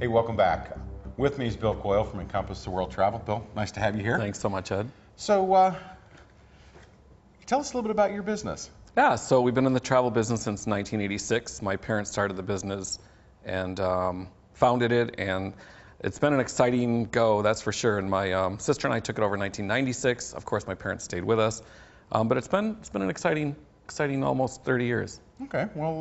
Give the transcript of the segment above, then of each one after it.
Hey, welcome back. With me is Bill Coyle from Encompass the World Travel. Bill, nice to have you here. Thanks so much, Ed. So, tell us a little bit about your business. Yeah, so we've been in the travel business since 1986. My parents started the business and founded it, and it's been an exciting go, that's for sure. And my sister and I took it over in 1996. Of course, my parents stayed with us, but it's been an exciting almost 30 years. Okay, well,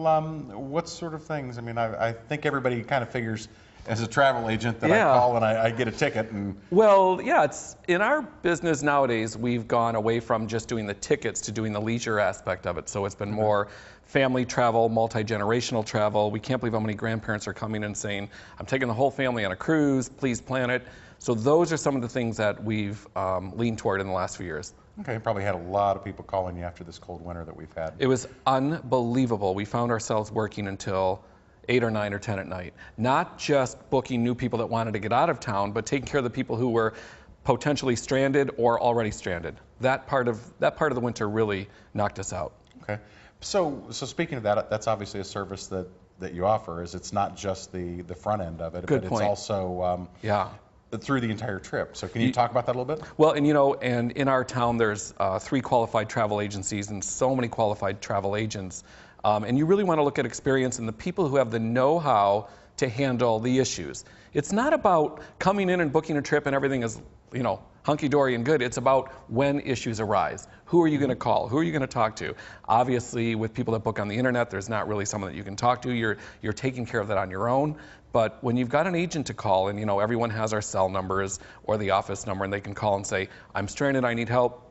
what sort of things? I mean, I think everybody kind of figures as a travel agent that I call and I get a ticket. And well, yeah, it's in our business nowadays, we've gone away from just doing the tickets to doing the leisure aspect of it. So it's been more family travel, multi-generational travel. We can't believe how many grandparents are coming and saying, I'm taking the whole family on a cruise, please plan it. So those are some of the things that we've leaned toward in the last few years. Okay, you probably had a lot of people calling you after this cold winter that we've had. It was unbelievable. We found ourselves working until 8 or 9 or 10 at night. Not just booking new people that wanted to get out of town, but taking care of the people who were potentially stranded or already stranded. That part of the winter really knocked us out. Okay, so speaking of that, that's obviously a service that you offer. Is it's not just the front end of it, Good but point. It's also through the entire trip. So can you talk about that a little bit? Well, and and in our town there's 3 qualified travel agencies and so many qualified travel agents. And you really want to look at experience and the people who have the know-how to handle the issues. It's not about coming in and booking a trip and everything is, hunky-dory and good. It's about when issues arise. Who are you going to call? Who are you going to talk to? Obviously, with people that book on the internet, there's not really someone that you can talk to. You're taking care of that on your own. But when you've got an agent to call, and everyone has our cell numbers or the office number, and they can call and say, I'm stranded, I need help.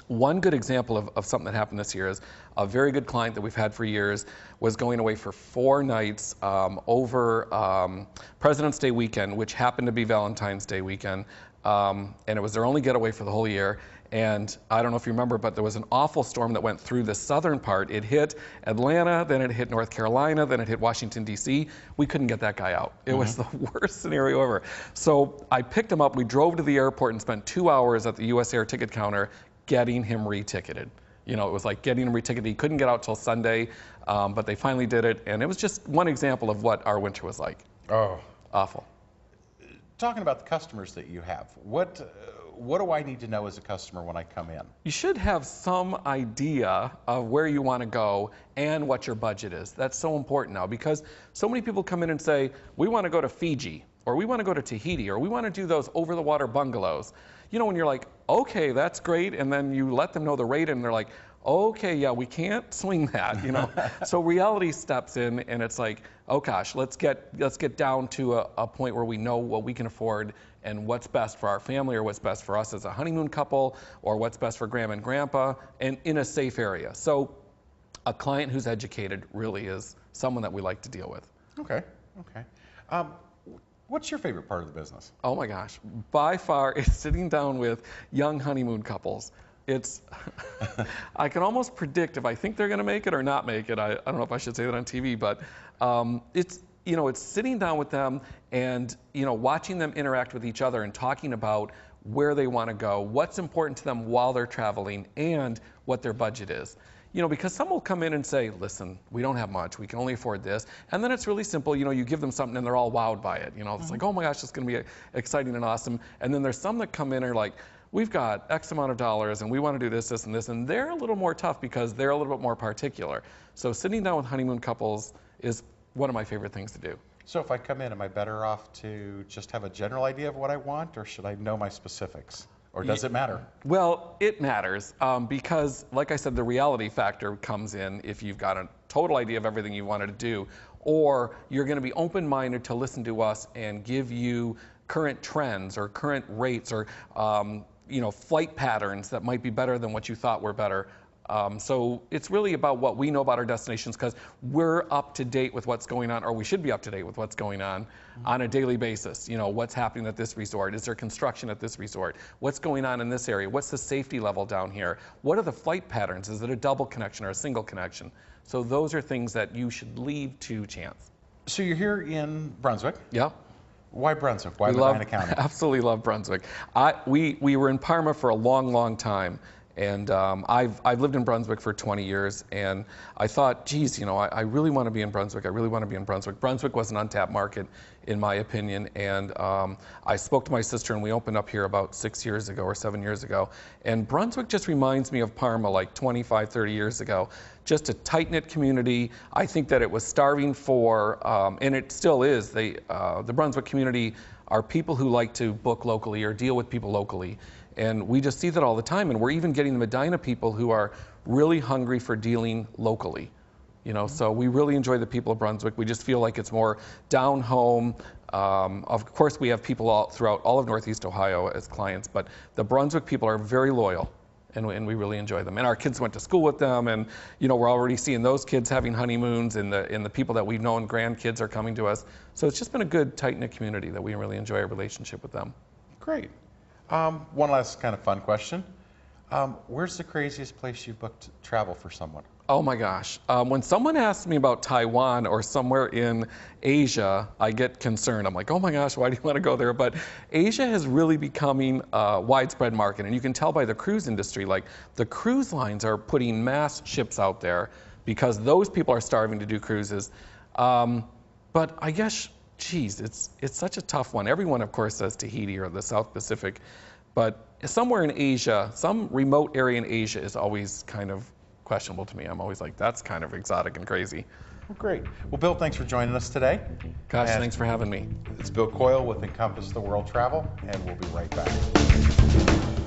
One good example of something that happened this year is a very good client that we've had for years was going away for 4 nights over President's Day weekend, which happened to be Valentine's Day weekend. And it was their only getaway for the whole year. And I don't know if you remember, but there was an awful storm that went through the southern part. It hit Atlanta, then it hit North Carolina, then it hit Washington, D.C. We couldn't get that guy out. It was the worst scenario ever. So I picked him up. We drove to the airport and spent 2 hours at the U.S. Air ticket counter getting him reticketed. It was like getting him reticketed. He couldn't get out till Sunday, but they finally did it. And it was just one example of what our winter was like. Oh. Awful. Talking about the customers that you have, what do I need to know as a customer when I come in? You should have some idea of where you want to go and what your budget is. That's so important now because so many people come in and say, we want to go to Fiji, or we want to go to Tahiti, or we want to do those over-the-water bungalows. When you're like, okay, that's great, and then you let them know the rate, and they're like, okay, yeah, we can't swing that, So reality steps in, and it's like, oh gosh, let's get down to a point where we know what we can afford and what's best for our family, or what's best for us as a honeymoon couple, or what's best for grandma and grandpa, and in a safe area. So a client who's educated really is someone that we like to deal with. Okay. What's your favorite part of the business? Oh my gosh, by far it's sitting down with young honeymoon couples. It's, I can almost predict if I think they're gonna make it or not make it. I don't know if I should say that on TV, but it's sitting down with them and watching them interact with each other and talking about where they wanna go, what's important to them while they're traveling, and what their budget is. Because some will come in and say, listen, we don't have much, we can only afford this. And then it's really simple, you give them something and they're all wowed by it. It's like, oh my gosh, it's gonna be exciting and awesome. And then there's some that come in and are like, we've got X amount of dollars and we wanna do this, this, and this. And they're a little more tough because they're a little bit more particular. So sitting down with honeymoon couples is one of my favorite things to do. So if I come in, am I better off to just have a general idea of what I want, or should I know my specifics? Or does it matter? Well, it matters because, like I said, the reality factor comes in if you've got a total idea of everything you wanted to do, or you're going to be open-minded to listen to us and give you current trends or current rates or flight patterns that might be better than what you thought were better. So it's really about what we know about our destinations because we're up to date with what's going on, or we should be up to date with what's going on a daily basis. What's happening at this resort? Is there construction at this resort? What's going on in this area? What's the safety level down here? What are the flight patterns? Is it a double connection or a single connection? So those are things that you should leave to chance. So you're here in Brunswick. Yeah. Why Brunswick? Why Medina County? Absolutely love Brunswick. We were in Parma for a long, long time. And I've lived in Brunswick for 20 years, and I thought, geez, you know, I really want to be in Brunswick. I really want to be in Brunswick. Brunswick was an untapped market, in my opinion, and I spoke to my sister, and we opened up here about 6 years ago or 7 years ago. And Brunswick just reminds me of Parma like 25, 30 years ago. Just a tight-knit community. I think that it was starving for, and it still is, the Brunswick community are people who like to book locally or deal with people locally. And we just see that all the time, and we're even getting the Medina people who are really hungry for dealing locally. You know, so we really enjoy the people of Brunswick. We just feel like it's more down home. Of course, we have people throughout all of Northeast Ohio as clients, but the Brunswick people are very loyal, and we really enjoy them. And our kids went to school with them, and you know, we're already seeing those kids having honeymoons, and the people that we've known, grandkids, are coming to us. So it's just been a good, tight-knit community that we really enjoy our relationship with them. Great. One last kind of fun question. Where's the craziest place you've booked travel for someone? Oh my gosh. When someone asks me about Taiwan or somewhere in Asia, I get concerned. I'm like, oh my gosh, why do you want to go there? But Asia is really becoming a widespread market, and you can tell by the cruise industry. Like, the cruise lines are putting mass ships out there because those people are starving to do cruises. But I guess, geez, it's such a tough one. Everyone, of course, says Tahiti or the South Pacific, but somewhere in Asia, some remote area in Asia is always kind of questionable to me. I'm always like, that's kind of exotic and crazy. Well, great. Well, Bill, thanks for joining us today. Gosh, thanks for having me. It's Bill Coyle with Encompass the World Travel, and we'll be right back.